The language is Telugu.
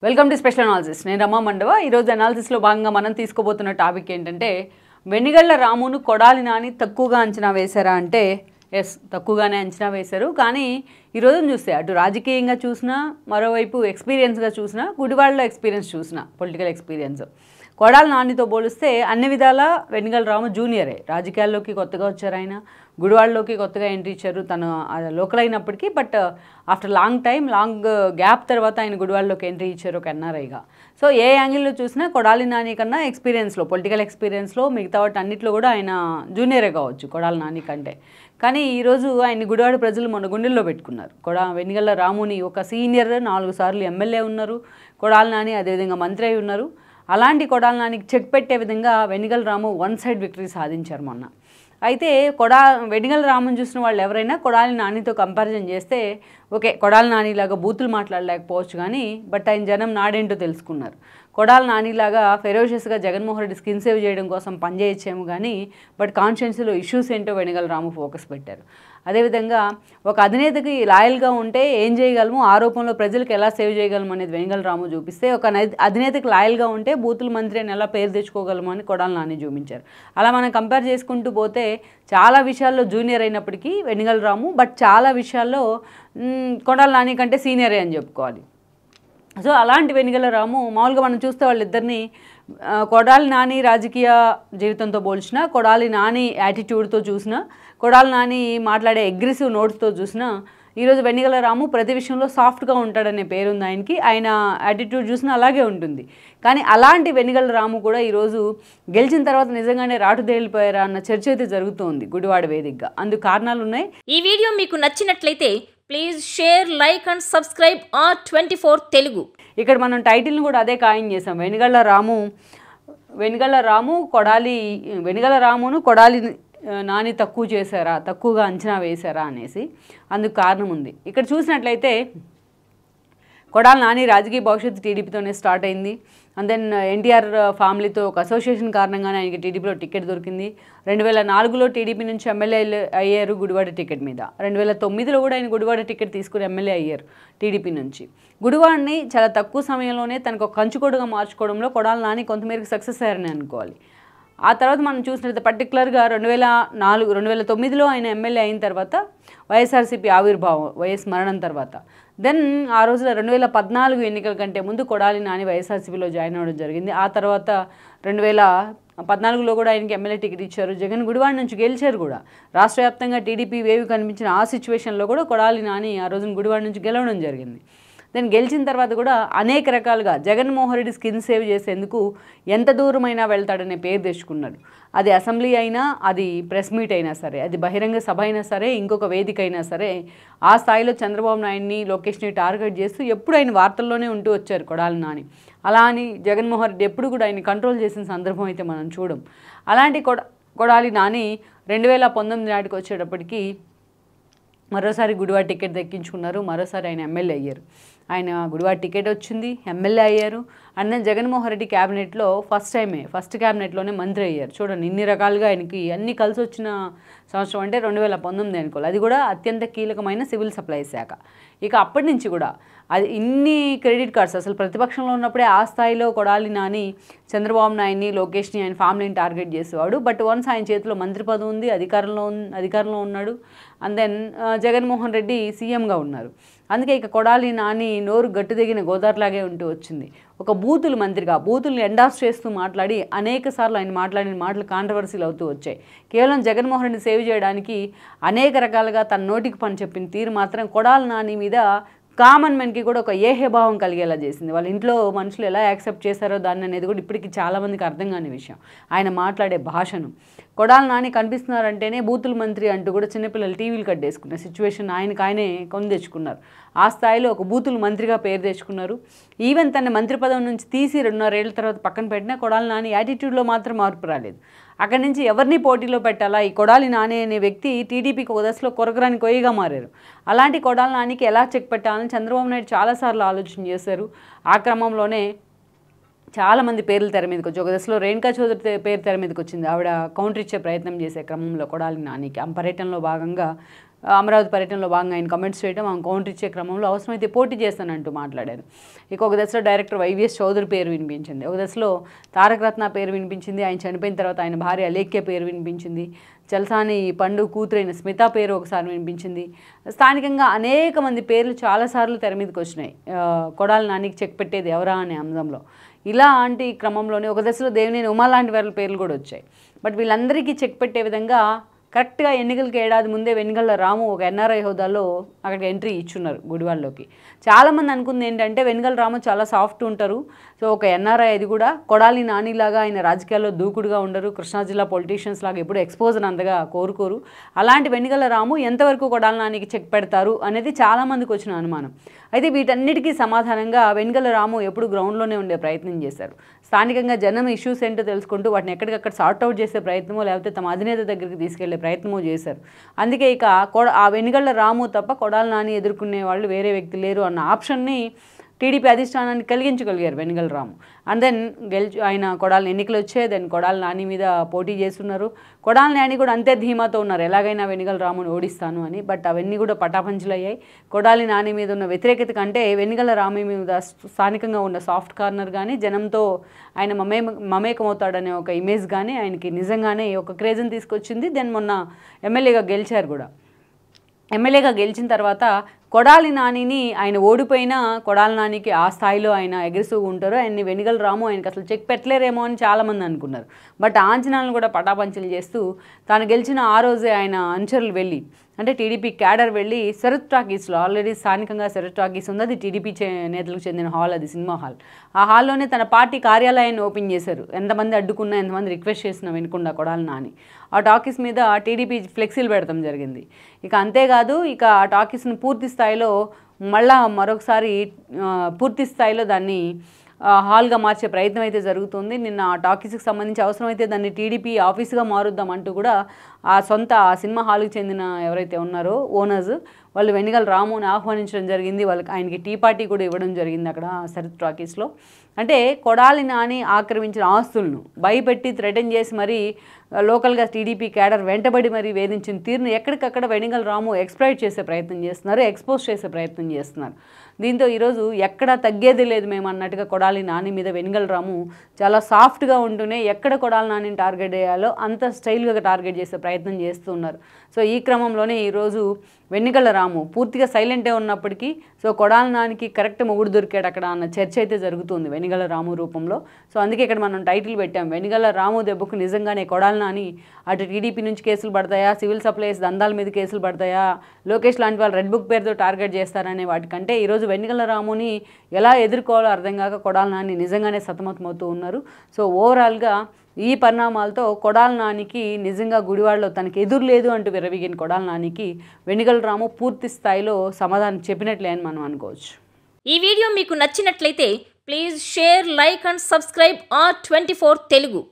Welcome to special analysis. నేను రమా మండవ. ఈరోజు అనాలిసిస్లో భాగంగా మనం తీసుకోబోతున్న టాపిక్ ఏంటంటే, వెనిగళ్ల రామును కొడాలి నాని తక్కువగా అంచనా వేశారా అంటే ఎస్, తక్కువగానే అంచనా వేశారు. కానీ ఈరోజు చూస్తే అటు రాజకీయంగా చూసినా, మరోవైపు ఎక్స్పీరియన్స్గా చూసినా, గుడివాడలో ఎక్స్పీరియన్స్ చూసినా, పొలిటికల్ ఎక్స్పీరియన్స్ కొడాలి నానితో పోలిస్తే అన్ని విధాల వెనిగళ్ల రాము జూనియరే. రాజకీయాల్లోకి కొత్తగా వచ్చారు ఆయన, గుడివాడలోకి కొత్తగా ఎంట్రీ ఇచ్చారు. తను లోకల్ అయినప్పటికీ బట్ ఆఫ్టర్ లాంగ్ గ్యాప్ తర్వాత ఆయన గుడివాడలోకి ఎంట్రీ ఇచ్చారు ఒక ఎన్ఆర్ఐగా. సో ఏ యాంగిల్లో చూసినా కొడాలి నాని కన్నా ఎక్స్పీరియన్స్లో, పొలిటికల్ ఎక్స్పీరియన్స్లో మిగతా వాటి అన్నింటిలో కూడా ఆయన జూనియరే కావచ్చు కొడాలి నాని కంటే. కానీ ఈరోజు ఆయన్ని గుడివాడ ప్రజలు మొన్న గుండెల్లో పెట్టుకున్నారు. వెనిగళ్ల రాముని ఒక సీనియర్, 4 సార్లు ఎమ్మెల్యే ఉన్నారు కొడాలి నాని, అదేవిధంగా మంత్రి అయి ఉన్నారు. అలాంటి కొడాలి నానికి చెక్ పెట్టే విధంగా వెనిగళ్ల రాము వన్ సైడ్ విక్టరీ సాధించారు మొన్న. అయితే వెనిగళ్ల రాముని చూసిన వాళ్ళు ఎవరైనా కొడాలి నానితో కంపారిజన్ చేస్తే ఓకే, కొడాలి నానిలాగా బూతులు మాట్లాడలేకపోవచ్చు కానీ బట్ ఆయన జనం నాడేంటో తెలుసుకున్నారు. కొడాలి నానిలాగా ఫెరోషియస్గా జగన్మోహన్ రెడ్డి స్కిన్ సేవ్ చేయడం కోసం పనిచేయచ్చేమో కానీ బట్ కాన్షియన్స్లో ఇష్యూస్ ఏంటో వెనిగళ్ల రాము ఫోకస్ పెట్టారు. అదేవిధంగా ఒక అధినేతకి లాయల్గా ఉంటే ఏం చేయగలము, ఆరోపణలో ప్రజలకు ఎలా సేవ్ చేయగలము అనేది వెనిగళ్ల రాము చూపిస్తే, ఒక అధినేతకి లాయల్గా ఉంటే బూతుల మంత్రి అని ఎలా పేరు తెచ్చుకోగలము అని కొడాలి నాని చూపించారు. అలా మనం కంపేర్ చేసుకుంటూ పోతే చాలా విషయాల్లో జూనియర్ అయినప్పటికీ వెనిగళ్ల రాము, బట్ చాలా విషయాల్లో కొడాలి నాని కంటే సీనియరే అని చెప్పుకోవాలి. సో అలాంటి వెనిగళ్ల రాము మామూలుగా మనం చూస్తే వాళ్ళిద్దరిని కొడాలి నాని రాజకీయ జీవితంతో పోల్చినా, కొడాలి నాని యాటిట్యూడ్తో చూసినా, కొడాలి నాని మాట్లాడే అగ్రెసివ్ నోట్స్తో చూసినా, ఈరోజు వెనిగళ్ల రాము ప్రతి విషయంలో సాఫ్ట్గా ఉంటాడనే పేరుంది ఆయనకి. ఆయన యాటిట్యూడ్ చూసినా అలాగే ఉంటుంది. కానీ అలాంటి వెనిగళ్ల రాము కూడా ఈరోజు గెలిచిన తర్వాత నిజంగానే రాటుదేలిపోయారా అన్న చర్చ అయితే జరుగుతోంది గుడివాడ వేదికగా. అందుకు కారణాలు ఉన్నాయి. ఈ వీడియో మీకు నచ్చినట్లయితే please share, like and subscribe R24 Telugu. ఇక్కడ మనం టైటిల్ని కూడా అదే ఖాయం చేసాం. వెనిగళ్ల రామును కొడాలి నాని తక్కువ చేశారా, తక్కువగా అంచనా వేశారా అనేసి. అందుకు కారణం ఉంది. ఇక్కడ చూసినట్లయితే కొడాలి నాని రాజకీయ భవిష్యత్తు టీడీపీతోనే స్టార్ట్ అయింది. అండ్ దెన్ ఎన్టీఆర్ ఫ్యామిలీతో ఒక అసోసియేషన్ కారణంగానే ఆయనకి టీడీపీలో టికెట్ దొరికింది. 2004లో టీడీపీ నుంచి ఎమ్మెల్యే అయ్యారు గుడివాడ టికెట్ మీద. 2009లో కూడా ఆయన గుడివాడ టికెట్ తీసుకుని ఎమ్మెల్యే అయ్యారు టీడీపీ నుంచి. గుడివాడని చాలా తక్కువ సమయంలోనే తనకు కంచుకోడుగా మార్చుకోవడంలో కొడాలి నాని కొంతమేరకు సక్సెస్ అయ్యారని అనుకోవాలి. ఆ తర్వాత మనం చూసినట్లయితే పర్టికులర్గా 2009లో ఆయన ఎమ్మెల్యే అయిన తర్వాత వైఎస్ఆర్సీపీ ఆవిర్భావం, వైఎస్ మరణం తర్వాత, దెన్ ఆ రోజున 2014 ఎన్నికల కంటే ముందు కొడాలి నాని వైఎస్ఆర్సీపీలో జాయిన్ అవ్వడం జరిగింది. ఆ తర్వాత 2014లో కూడా ఆయనకి ఎమ్మెల్యే టికెట్ ఇచ్చారు. జగన్ గుడివాడ నుంచి గెలిచారు కూడా. రాష్ట్ర వ్యాప్తంగా టీడీపీ వేవి కనిపించిన ఆ సిచ్యువేషన్లో కూడా కొడాలి నాని ఆ రోజున గుడివాడ నుంచి గెలవడం జరిగింది. దెన్ గెలిచిన తర్వాత కూడా అనేక రకాలుగా జగన్మోహన్ రెడ్డి స్కిన్ సేవ్ చేసేందుకు ఎంత దూరమైనా వెళ్తాడనే పేరు తెచ్చుకున్నాడు. అది అసెంబ్లీ అయినా, అది ప్రెస్ మీట్ అయినా సరే, అది బహిరంగ సభ అయినా సరే, ఇంకొక వేదిక అయినా సరే, ఆ స్థాయిలో చంద్రబాబు నాయుడిని, లోకేష్ని టార్గెట్ చేస్తూ ఎప్పుడు ఆయన వార్తల్లోనే ఉంటూ వచ్చారు కొడాలి నాని. అలా అని జగన్మోహన్ రెడ్డి ఎప్పుడు కూడా ఆయన కంట్రోల్ చేసిన సందర్భం అయితే మనం చూడం. అలాంటి కొడాలి నాని 2019 నాటికి వచ్చేటప్పటికి మరోసారి గుడివాడ టికెట్ దక్కించుకున్నారు. మరోసారి ఆయన ఎమ్మెల్యే అయ్యారు. ఆయన గుడివాడ టికెట్ వచ్చింది, ఎమ్మెల్యే అయ్యారు. అండ్ దెన్ జగన్మోహన్ రెడ్డి క్యాబినెట్లో ఫస్ట్ క్యాబినెట్లోనే మంత్రి అయ్యారు. చూడండి ఇన్ని రకాలుగా ఆయనకి అన్ని కలిసి వచ్చిన సంవత్సరం అంటే 2019 అనుకోవాలి. అది కూడా అత్యంత కీలకమైన సివిల్ సప్లైస్ శాఖ. ఇక అప్పటి నుంచి కూడా అది ఇన్ని క్రెడిట్ కార్డ్స్, అసలు ప్రతిపక్షంలో ఉన్నప్పుడే ఆ స్థాయిలో కొడాలి నాని చంద్రబాబు నాయుడిని, లోకేష్ని, ఆయన ఫ్యామిలీని టార్గెట్ చేసేవాడు. బట్ వన్స్ ఆయన చేతిలో మంత్రి పదవి ఉంది, అధికారంలో ఉన్నాడు. అండ్ దెన్ జగన్మోహన్ రెడ్డి సీఎంగా ఉన్నారు. అందుకే ఇక కొడాలి నాని నోరు గట్టు దిగిన గోదావరిలాగే ఉంటూ వచ్చింది. ఒక బూతుల మంత్రిగా బూతుల్ని ఎండార్స్ చేస్తూ మాట్లాడి అనేక సార్లు ఆయన మాట్లాడిన మాటలు కాంట్రవర్సీలు అవుతూ వచ్చాయి. కేవలం జగన్మోహన్ రెడ్డి సేవ్ చేయడానికి అనేక రకాలుగా తన నోటికి పని చెప్పిన తీరు మాత్రం కొడాలి నాని మీద కామన్ మెన్కి కూడా ఒక ఏహభావం కలిగేలా చేసింది. వాళ్ళ ఇంట్లో మనుషులు ఎలా యాక్సెప్ట్ చేశారో దాన్ని అనేది కూడా ఇప్పటికీ చాలామందికి అర్థం కాని విషయం. ఆయన మాట్లాడే భాషను కొడాలి నాని కనిపిస్తున్నారంటేనే బూతుల మంత్రి అంటూ కూడా చిన్నపిల్లలు టీవీలు కట్టేసుకున్న సిచ్యువేషన్ ఆయనే కొని తెచ్చుకున్నారు. ఆ స్థాయిలో ఒక బూతుల మంత్రిగా పేరు తెచ్చుకున్నారు. ఈవెన్ తన మంత్రి పదవి నుంచి తీసి 2.5 ఏళ్ల తర్వాత పక్కన పెట్టినా కొడాలి నాని యాటిట్యూడ్లో మాత్రం మార్పు రాలేదు. అక్కడి నుంచి ఎవరిని పోటీలో పెట్టాలా, ఈ కొడాలి నాని అనే వ్యక్తి టీడీపీకి ఒక దశలో కొరకరాని కొయ్యగా మారారు. అలాంటి కొడాలి నానికి ఎలా చెక్ పెట్టాలని చంద్రబాబు నాయుడు చాలాసార్లు ఆలోచన చేశారు. ఆ క్రమంలోనే చాలామంది పేర్లు తెర మీదకి వచ్చి ఒక దశలో రేణుకా చౌదరి పేరు తెర మీదకి వచ్చింది. ఆవిడ కౌంటర్ ఇచ్చే ప్రయత్నం చేసే క్రమంలో కొడాలి నానికి పర్యటనలో భాగంగా అమరావతి పర్యటనలో భాగంగా ఆయన కమెంట్స్ చేయడం, ఆమె కౌంటర్ ఇచ్చే క్రమంలో అవసరమైతే పోటీ చేస్తానంటూ మాట్లాడారు. ఇక ఒక దశలో డైరెక్టర్ వైవిఎస్ చౌదరి పేరు వినిపించింది, ఒక దశలో తారక రత్న పేరు వినిపించింది, ఆయన చనిపోయిన తర్వాత ఆయన భార్య అలేఖ్య పేరు వినిపించింది, చలసాని పండు కూతురైన స్మిత పేరు ఒకసారి వినిపించింది. స్థానికంగా అనేక మంది పేర్లు చాలాసార్లు తెర మీదకి వచ్చినాయి కొడాలి నానికి చెక్ పెట్టేది ఎవరా అనే అంశంలో. ఇలాంటి క్రమంలోనే ఒక దశలో దేవినేని ఉమా లాంటి వాళ్ళ పేర్లు కూడా వచ్చాయి. బట్ వీళ్ళందరికీ చెక్ పెట్టే విధంగా కరెక్ట్గా ఎన్నికలకి ఏడాది ముందే వెనుగళ్ల రాము ఒక ఎన్ఆర్ఐ హోదాలో అక్కడికి ఎంట్రీ ఇచ్చున్నారు గుడివాడలోకి. చాలామంది అనుకుంది ఏంటంటే వెనుగళ్ల రాము చాలా సాఫ్ట్ ఉంటారు, సో ఒక ఎన్ఆర్ఐ అది కూడా కొడాలి నానిలాగా ఆయన రాజకీయాల్లో దూకుడుగా ఉండరు, కృష్ణా జిల్లా పొలిటీషియన్స్ లాగా ఎప్పుడు ఎక్స్పోజర్ అంతగా కోరుకోరు. అలాంటి వెనుగళ్ల రాము ఎంతవరకు కొడాలి నానికి చెక్ పెడతారు అనేది చాలామందికి వచ్చిన అనుమానం. అయితే వీటన్నిటికీ సమాధానంగా వెనుగళ్ల రాము ఎప్పుడు గ్రౌండ్లోనే ఉండే ప్రయత్నం చేశారు. స్థానికంగా జనం ఇష్యూస్ ఏంటో తెలుసుకుంటూ వాటిని ఎక్కడికక్కడ సార్ట్అవుట్ చేసే ప్రయత్నమో లేకపోతే తమ అధినేత దగ్గరికి తీసుకెళ్లే ప్రయత్నమో చేశారు. అందుకే ఇక ఆ వెనుగళ్ల రాము తప్ప కొడాలి నాని ఎదుర్కొనే వాళ్ళు వేరే వ్యక్తి లేరు అన్న ఆప్షన్ని టీడీపీ అధిష్టానాన్ని కలిగించగలిగారు వెనుగళ్ల రాము. అండ్ దెన్ ఆయన కొడాలి ఎన్నికలు వచ్చాయి, దెన్ కొడాలి నాని మీద పోటీ చేస్తున్నారు. కొడాలి నాని కూడా అంతే ధీమాతో ఉన్నారు ఎలాగైనా వెనుగళ్ల రాముని ఓడిస్తాను అని. బట్ అవన్నీ కూడా పటాపంచలయ్యాయి. కొడాలి నాని మీద ఉన్న వ్యతిరేకత కంటే వెనుగళ్ల రాము మీద స్థానికంగా ఉన్న సాఫ్ట్ కార్నర్ కానీ జనంతో ఆయన మమేకమవుతాడనే ఒక ఇమేజ్ కానీ ఆయనకి నిజంగానే ఒక క్రేజ్ని తీసుకొచ్చింది. దెన్ మొన్న ఎమ్మెల్యేగా గెలిచారు కూడా. ఎమ్మెల్యేగా గెలిచిన తర్వాత కొడాలి నానిని ఆయన ఓడిపోయినా కొడాలి నానికి ఆ స్థాయిలో ఆయన ఎగరుస్తూ ఉంటారు. ఆయన్ని వెనుగళ్ల రాము ఆయనకి అసలు చెక్ పెట్టలేరేమో అని చాలామంది అనుకున్నారు. బట్ ఆ అంచనాలను కూడా పటాపంచలు చేస్తూ తాను గెలిచిన ఆ రోజే ఆయన అనుచరులు వెళ్ళి అంటే టీడీపీ క్యాడర్ వెళ్ళి శరత్ టాకీస్లో ఆల్రెడీ స్థానికంగా శరత్ టాకీస్ ఉంది, అది టీడీపీ నేతలకు చెందిన హాల్, అది సినిమా హాల్. ఆ హాల్లోనే తన పార్టీ కార్యాలయాన్ని ఓపెన్ చేశారు. ఎంతమంది అడ్డుకున్నా ఎంతమంది రిక్వెస్ట్ చేసినా వినకుండా కొడాలి నాని ఆ టాకీస్ మీద టీడీపీ ఫ్లెక్సీలు పెడతాం జరిగింది. ఇక అంతేకాదు ఇక ఆ టాకీస్ను పూర్తి స్థాయిలో మరొకసారి పూర్తి స్థాయిలో దాన్ని హాల్గా మార్చే ప్రయత్నం అయితే జరుగుతుంది. నిన్న ఆ టాకీస్కి సంబంధించి అవసరమైతే దాన్ని టీడీపీ ఆఫీస్గా మారుద్దాం అంటూ కూడా ఆ సినిమా హాల్కి చెందిన ఎవరైతే ఉన్నారో ఓనర్స్ వాళ్ళు వెనుగళ్ల రాముని ఆహ్వానించడం జరిగింది. వాళ్ళకి ఆయనకి టీ పార్టీ కూడా ఇవ్వడం జరిగింది అక్కడ శరత్ టాకీస్లో. అంటే కొడాలి నాని ఆక్రమించిన ఆస్తులను భయపెట్టి థ్రెటన్ చేసి మరీ లోకల్గా టీడీపీ క్యాడర్ వెంటబడి మరీ వేధించిన తీరును ఎక్కడికక్కడ వెనుగళ్ల రాము ఎక్స్ప్లాయిట్ చేసే ప్రయత్నం చేస్తున్నారు, ఎక్స్పోజ్ చేసే ప్రయత్నం చేస్తున్నారు. దీంతో ఈరోజు ఎక్కడా తగ్గేది లేదు మేము అన్నట్టుగా కొడాలి నాని మీద వెనుగళ్ల రాము చాలా సాఫ్ట్గా ఉంటూనే ఎక్కడ కొడాలి నానిని టార్గెట్ చేయాలో అంత స్టైల్గా టార్గెట్ చేసే ప్రయత్నం చేస్తున్నారు. సో ఈ క్రమంలోనే ఈరోజు వెనుగళ్ల రాము పూర్తిగా సైలెంటే ఉన్నప్పటికీ సో కొడాలి నానికి కరెక్ట్ మొగుడు దొరికాడు అక్కడ అన్న చర్చ అయితే జరుగుతుంది వెనుగళ్ల రాము రూపంలో. సో అందుకే ఇక్కడ మనం టైటిల్ పెట్టాం, వెనుగళ్ల రాము దెబ్బకు నిజంగానే కొడాలి నాని అటు టీడీపీ నుంచి కేసులు పడతాయా, సివిల్ సప్లైస్ దందాల మీద కేసులు పడతాయా, లోకేష్ లాంటి వాళ్ళు రెడ్ బుక్ పేరుతో టార్గెట్ చేస్తారనే వాటికంటే ఈరోజు వెనుగళ్ల రాముని ఎలా ఎదుర్కోవాలో అర్థం కాక కొడాలి నాని నిజంగానే సతమతమవుతూ ఉన్నారు. సో ఓవరాల్గా ఈ పరిణామాలతో కొడాలి నానికి నిజంగా గుడివాడలో తనకి ఎదురు లేదు అంటూ విరవిగిన కొడాలి నానికి వెనుగళ్ల రాము పూర్తి స్థాయిలో సమాధానం చెప్పినట్లే అని మనం అనుకోవచ్చు. ఈ వీడియో మీకు నచ్చినట్లయితే please share, like and subscribe R24 Telugu.